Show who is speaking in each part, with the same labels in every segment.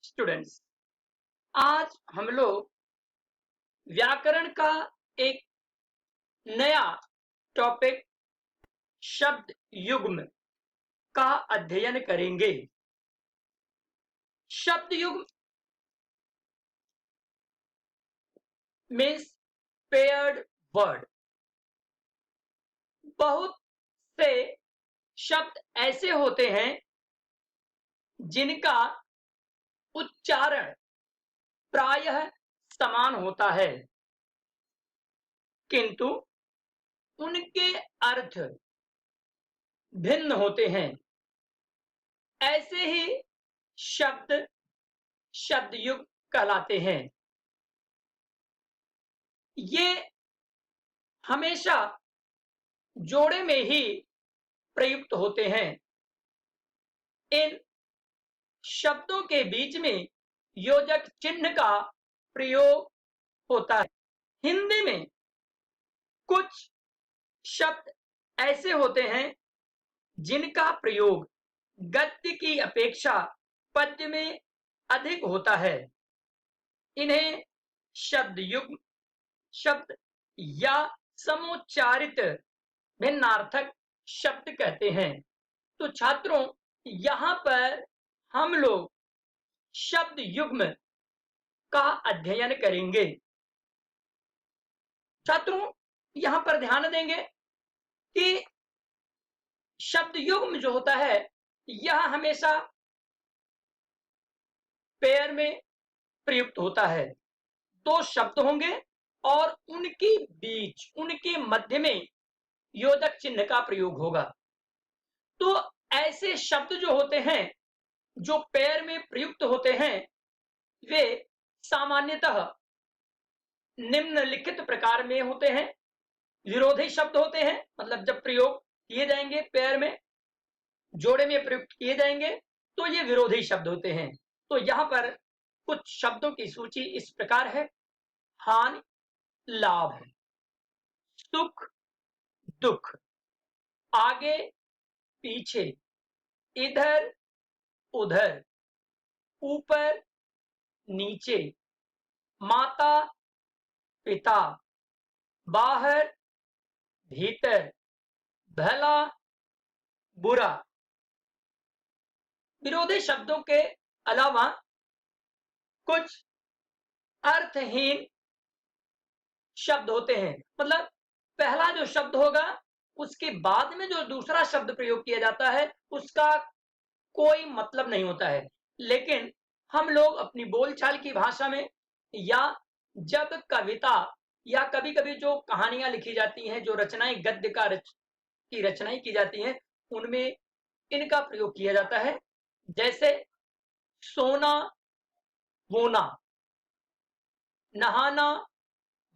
Speaker 1: Students, आज हम लोग व्याकरण का एक नया टॉपिक शब्द युग्म का अध्ययन करेंगे। शब्द युग्म मीन्स पेयर्ड वर्ड। बहुत से शब्द ऐसे होते हैं जिनका उच्चारण प्रायः समान होता है, किंतु उनके अर्थ भिन्न होते हैं। ऐसे ही शब्द शब्दयुग्म कहलाते हैं। ये हमेशा जोड़े में ही प्रयुक्त होते हैं। इन शब्दों के बीच में योजक चिन्ह का प्रयोग होता है। हिंदी में कुछ शब्द ऐसे होते हैं जिनका प्रयोग गद्य की अपेक्षा पद्य में अधिक होता है। इन्हें शब्द युग्म शब्द या समुच्चारित भिन्नार्थक शब्द कहते हैं। तो छात्रों, यहाँ पर हम लोग शब्द युग्म का अध्ययन करेंगे। छात्रों, यहाँ पर ध्यान देंगे कि शब्द युग्म जो होता है यह हमेशा पेयर में प्रयुक्त होता है। दो शब्द होंगे और उनके बीच, उनके मध्य में योजक चिन्ह का प्रयोग होगा। तो ऐसे शब्द जो होते हैं जो पेयर में प्रयुक्त होते हैं वे सामान्यतः निम्नलिखित प्रकार में होते हैं। विरोधी शब्द होते हैं, मतलब जब प्रयोग किए जाएंगे पेयर में, जोड़े में प्रयुक्त किए जाएंगे तो ये विरोधी शब्द होते हैं। तो यहाँ पर कुछ शब्दों की सूची इस प्रकार है। हानि, लाभ, सुख, दुख, आगे, पीछे, इधर, उधर, ऊपर, नीचे, माता, पिता, बाहर, भीतर, भला, बुरा। विरोधी शब्दों के अलावा कुछ अर्थहीन शब्द होते हैं, मतलब पहला जो शब्द होगा उसके बाद में जो दूसरा शब्द प्रयोग किया जाता है उसका कोई मतलब नहीं होता है। लेकिन हम लोग अपनी बोलचाल की भाषा में या जब कविता या कभी कभी जो कहानियां लिखी जाती हैं, जो रचनाएं गद्य की रचनाएं की जाती हैं, उनमें इनका प्रयोग किया जाता है। जैसे सोना, बोना, नहाना,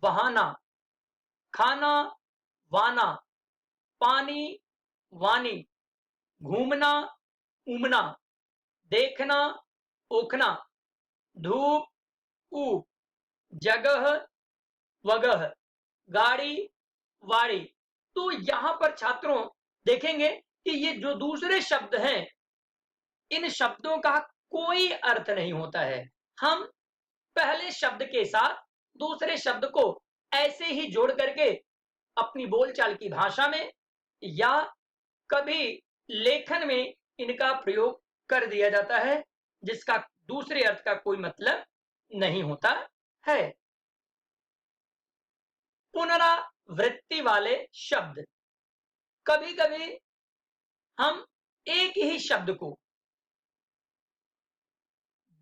Speaker 1: बहाना, खाना, वाना, पानी, वानी, घूमना, उमना, देखना, ओखना, धूप, ऊप, जगह, वगह, गाड़ी, वाड़ी। तो यहाँ पर छात्रों देखेंगे कि ये जो दूसरे शब्द हैं इन शब्दों का कोई अर्थ नहीं होता है। हम पहले शब्द के साथ दूसरे शब्द को ऐसे ही जोड़ करके अपनी बोलचाल की भाषा में या कभी लेखन में इनका प्रयोग कर दिया जाता है, जिसका दूसरे अर्थ का कोई मतलब नहीं होता है। पुनरावृत्ति वाले शब्द, कभी कभी हम एक ही शब्द को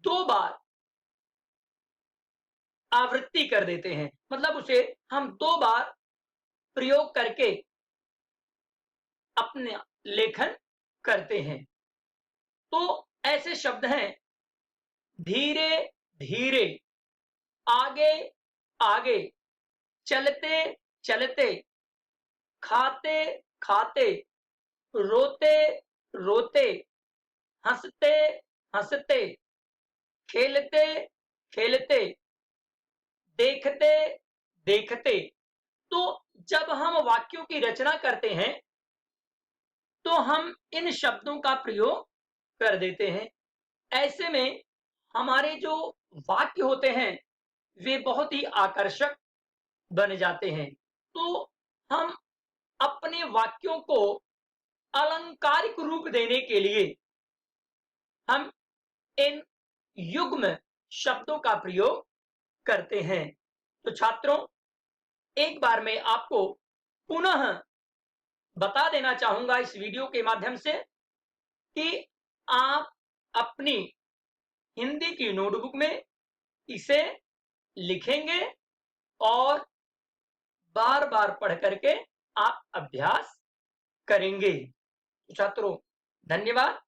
Speaker 1: दो बार आवृत्ति कर देते हैं, मतलब उसे हम दो बार प्रयोग करके अपने लेखन करते हैं। तो ऐसे शब्द हैं धीरे धीरे, आगे आगे, चलते चलते, खाते खाते, रोते रोते, हंसते हंसते, खेलते खेलते, देखते देखते। तो जब हम वाक्यों की रचना करते हैं तो हम इन शब्दों का प्रयोग कर देते हैं। ऐसे में हमारे जो वाक्य होते हैं वे बहुत ही आकर्षक बन जाते हैं। तो हम अपने वाक्यों को अलंकारिक रूप देने के लिए हम इन युग्म शब्दों का प्रयोग करते हैं। तो छात्रों, एक बार मैं आपको पुनः बता देना चाहूंगा इस वीडियो के माध्यम से कि आप अपनी हिंदी की नोटबुक में इसे लिखेंगे और बार बार पढ़ करके आप अभ्यास करेंगे। तो छात्रों, धन्यवाद।